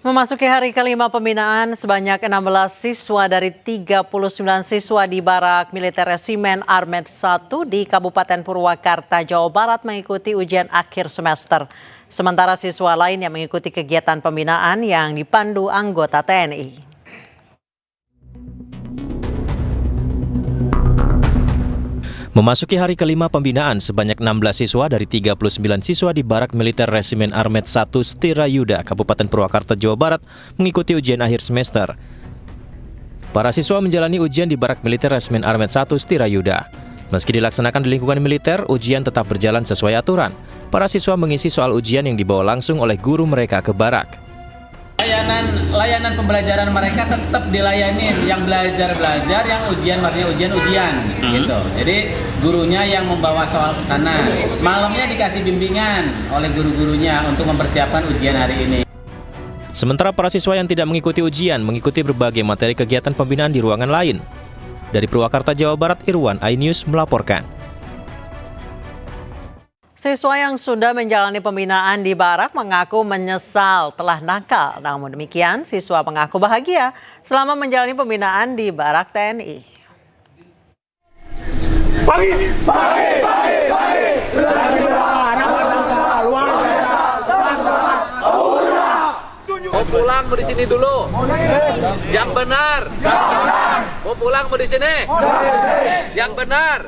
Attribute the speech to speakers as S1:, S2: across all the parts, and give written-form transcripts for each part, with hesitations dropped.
S1: Memasuki hari kelima pembinaan, sebanyak 16 siswa dari 39 siswa di Barak Militer Resimen Armet 1 di Kabupaten Purwakarta, Jawa Barat mengikuti ujian akhir semester. Sementara siswa lain yang mengikuti kegiatan pembinaan yang dipandu anggota TNI.
S2: Memasuki hari kelima pembinaan, sebanyak 16 siswa dari 39 siswa di Barak Militer Resimen Armet 1 Setirayuda, Kabupaten Purwakarta, Jawa Barat, mengikuti ujian akhir semester. Para siswa menjalani ujian di Barak Militer Resimen Armet 1 Setirayuda. Meski dilaksanakan di lingkungan militer, ujian tetap berjalan sesuai aturan. Para siswa mengisi soal ujian yang dibawa langsung oleh guru mereka ke barak.
S3: Layanan pembelajaran mereka tetap dilayani, yang belajar, yang ujian maksudnya ujian gitu. Jadi gurunya yang membawa soal ke sana. Malamnya dikasih bimbingan oleh guru-gurunya untuk mempersiapkan ujian hari ini.
S2: Sementara para siswa yang tidak mengikuti ujian mengikuti berbagai materi kegiatan pembinaan di ruangan lain. Dari Purwakarta, Jawa Barat, Irwan, iNews melaporkan.
S1: Siswa yang sudah menjalani pembinaan di Barak mengaku menyesal telah nakal. Namun demikian, siswa mengaku bahagia selama menjalani pembinaan di Barak TNI.
S4: Mau pulang mau di sini dulu. Yang benar. Mau pulang mau di sini. Yang benar.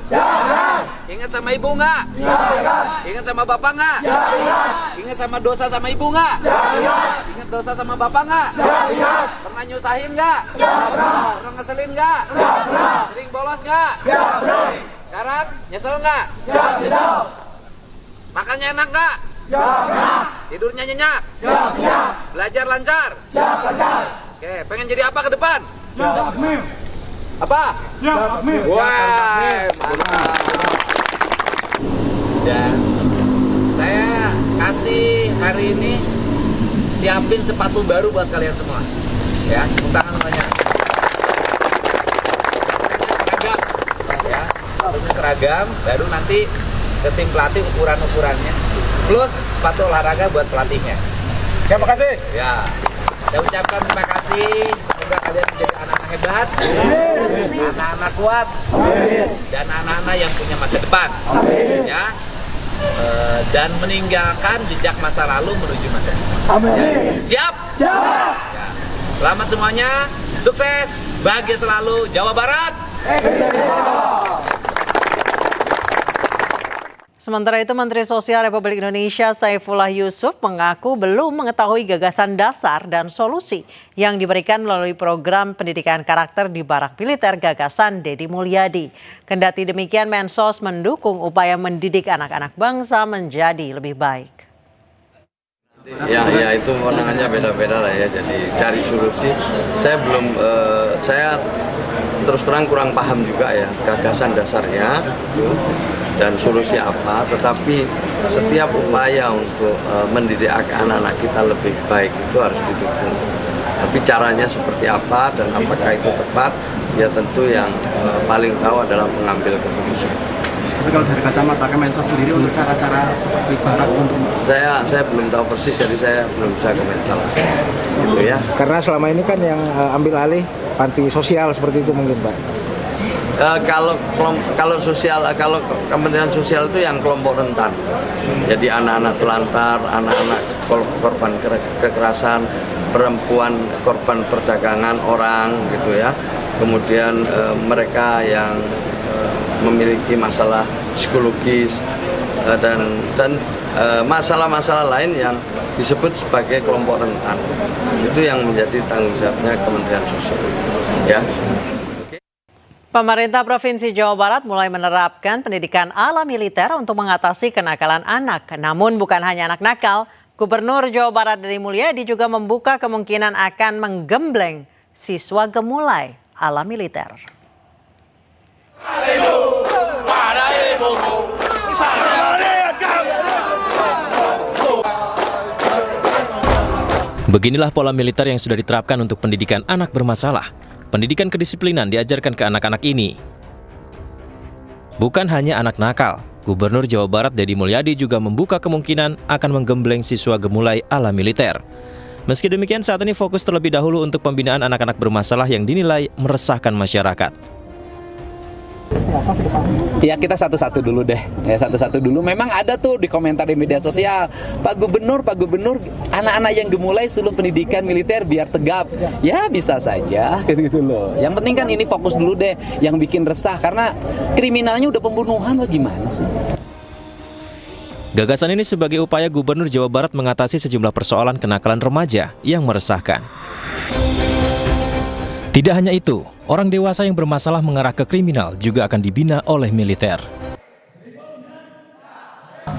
S4: Ingat sama ibu nggak? Ingat sama bapak nggak? Ingat sama dosa sama ibu nggak? Ingat dosa sama bapak nggak? Pernah nyusahin nggak? Pernah ngeselin nggak? Sering bolos nggak? Sekarang nyesel nggak? Makannya enak nggak? Tidurnya nyenyak? Belajar lancar? Oke, pengen jadi apa ke depan? Apa? Wah, mantap. Dan saya kasih hari ini siapin sepatu baru buat kalian semua. Ya, tepuk tangan banyak. Seragam, ya, sepatunya seragam. Baru nanti ke tim pelatih ukurannya. Plus sepatu olahraga buat pelatihnya.
S5: Terima kasih.
S4: Ya, saya ucapkan terima kasih. Semoga kalian menjadi anak-anak hebat, anak-anak kuat, dan anak-anak yang punya masa depan. Ya, dan meninggalkan jejak masa lalu menuju masa depan. Ya. Siap? Siap. Ya. Selamat semuanya, sukses, bahagia selalu, Jawa Barat.
S1: Sementara itu, Menteri Sosial Republik Indonesia Saifullah Yusuf mengaku belum mengetahui gagasan dasar dan solusi yang diberikan melalui program pendidikan karakter di Barak Militer gagasan Deddy Mulyadi. Kendati demikian, Mensos mendukung upaya mendidik anak-anak bangsa menjadi lebih baik.
S6: Ya itu kewenangannya beda-beda lah ya, jadi cari solusi. Saya terus terang kurang paham juga ya gagasan dasarnya itu dan solusi apa, tetapi setiap upaya untuk mendidik anak-anak kita lebih baik itu harus didukung. Tapi caranya seperti apa dan apakah itu tepat, ya tentu yang paling tahu adalah pengambil keputusan.
S5: Tapi kalau dari kacamata Kemensos sendiri untuk cara-cara seperti Barak untuk
S6: saya belum tahu persis, jadi saya belum bisa komentar. Gitu ya.
S7: Karena selama ini kan yang ambil alih panti sosial seperti itu mungkin, Pak.
S6: Kalau Kementerian Sosial itu yang kelompok rentan, jadi anak-anak telantar, anak-anak korban kekerasan, perempuan korban perdagangan orang gitu ya, kemudian mereka yang memiliki masalah psikologis dan masalah-masalah lain yang disebut sebagai kelompok rentan, itu yang menjadi tanggung jawabnya Kementerian Sosial ya.
S1: Pemerintah Provinsi Jawa Barat mulai menerapkan pendidikan ala militer untuk mengatasi kenakalan anak. Namun bukan hanya anak nakal, Gubernur Jawa Barat Deddy Mulyadi juga membuka kemungkinan akan menggembleng siswa gemulai ala militer.
S2: Beginilah pola militer yang sudah diterapkan untuk pendidikan anak bermasalah. Pendidikan kedisiplinan diajarkan ke anak-anak ini. Bukan hanya anak nakal, Gubernur Jawa Barat Deddy Mulyadi juga membuka kemungkinan akan menggembleng siswa gemulai ala militer. Meski demikian, saat ini fokus terlebih dahulu untuk pembinaan anak-anak bermasalah yang dinilai meresahkan masyarakat.
S8: Ya kita satu-satu dulu deh, satu-satu dulu. Memang ada tuh di komentar di media sosial, Pak Gubernur, anak-anak yang gemulai suruh pendidikan militer biar tegap. Ya bisa saja, gitu loh. Yang penting kan ini fokus dulu deh, yang bikin resah karena kriminalnya udah pembunuhan, gimana sih?
S2: Gagasan ini sebagai upaya Gubernur Jawa Barat mengatasi sejumlah persoalan kenakalan remaja yang meresahkan. Tidak hanya itu, orang dewasa yang bermasalah mengarah ke kriminal juga akan dibina oleh militer.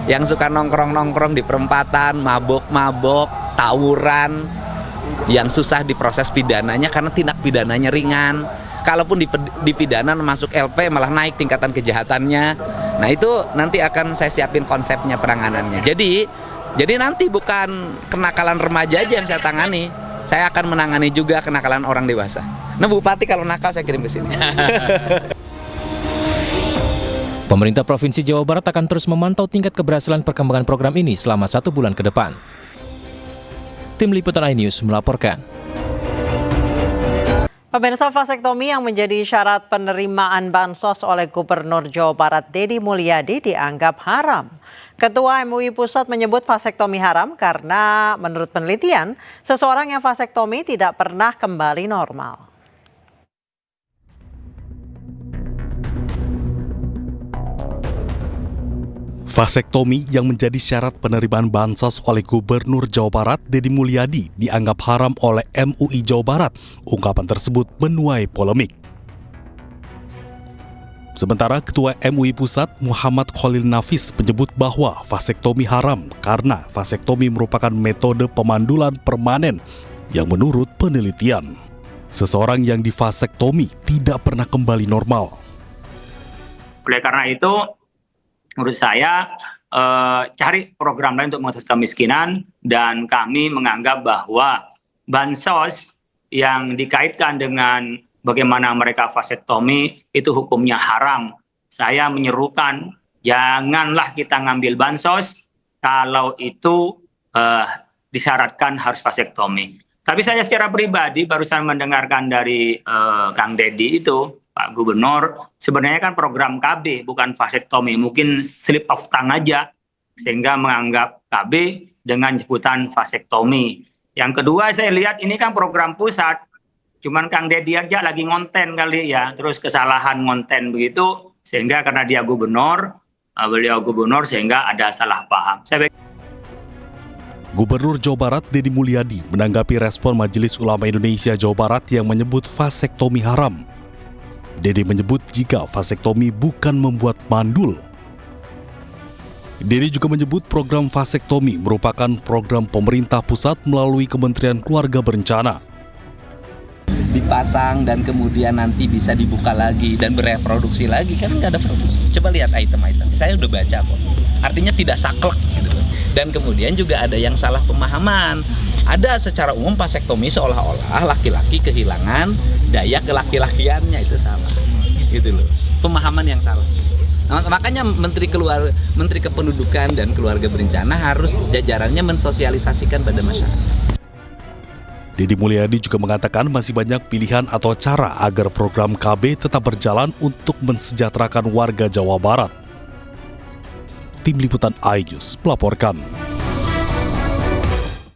S8: Yang suka nongkrong-nongkrong di perempatan, mabok-mabok, tawuran, yang susah diproses pidananya karena tindak pidananya ringan. Kalaupun dipidana masuk LP malah naik tingkatan kejahatannya. Nah itu nanti akan saya siapin konsepnya penanganannya. Jadi nanti bukan kenakalan remaja aja yang saya tangani, saya akan menangani juga kenakalan orang dewasa. Nah Bupati kalau nakal saya kirim ke sini.
S2: Pemerintah Provinsi Jawa Barat akan terus memantau tingkat keberhasilan perkembangan program ini selama 1 bulan ke depan. Tim Liputan iNews melaporkan.
S1: Pemirsa, vasektomi yang menjadi syarat penerimaan bansos oleh Gubernur Jawa Barat Deddy Mulyadi dianggap haram. Ketua MUI Pusat menyebut vasektomi haram karena menurut penelitian, seseorang yang vasektomi tidak pernah kembali normal.
S9: Vasektomi yang menjadi syarat penerimaan bansos oleh Gubernur Jawa Barat Deddy Mulyadi dianggap haram oleh MUI Jawa Barat. Ungkapan tersebut menuai polemik. Sementara Ketua MUI Pusat Muhammad Khalil Nafis menyebut bahwa vasektomi haram karena vasektomi merupakan metode pemandulan permanen yang menurut penelitian, seseorang yang divasektomi tidak pernah kembali normal.
S10: Oleh karena itu, menurut saya cari program lain untuk mengatasi kemiskinan, dan kami menganggap bahwa bansos yang dikaitkan dengan bagaimana mereka vasektomi itu hukumnya haram. Saya menyerukan janganlah kita ngambil bansos kalau itu disyaratkan harus vasektomi. Tapi saya secara pribadi barusan mendengarkan dari Kang Deddy itu, Pak Gubernur, sebenarnya kan program KB bukan vasektomi, mungkin slip of tongue aja sehingga menganggap KB dengan sebutan vasektomi. Yang kedua, saya lihat ini kan program pusat, cuman Kang Deddy aja lagi ngonten kali ya, terus kesalahan ngonten begitu sehingga karena dia gubernur, beliau gubernur sehingga ada salah paham.
S9: Gubernur Jawa Barat Deddy Mulyadi menanggapi respon Majelis Ulama Indonesia Jawa Barat yang menyebut vasektomi haram. Deddy menyebut jika vasektomi bukan membuat mandul. Deddy juga menyebut program vasektomi merupakan program pemerintah pusat melalui Kementerian Keluarga Berencana.
S8: Dipasang dan kemudian nanti bisa dibuka lagi dan bereproduksi lagi, kan nggak ada produksi. Coba lihat item-item, saya udah baca kok. Artinya tidak saklek gitu. Dan kemudian juga ada yang salah pemahaman. Ada secara umum vasektomi seolah-olah laki-laki kehilangan daya kelaki-lakiannya, itu salah. Gitu loh. Pemahaman yang salah. Nah, makanya Menteri Kependudukan dan Keluarga Berencana harus jajarannya mensosialisasikan pada masyarakat.
S9: Deddy Mulyadi juga mengatakan masih banyak pilihan atau cara agar program KB tetap berjalan untuk mensejahterakan warga Jawa Barat. Tim Liputan iNews melaporkan.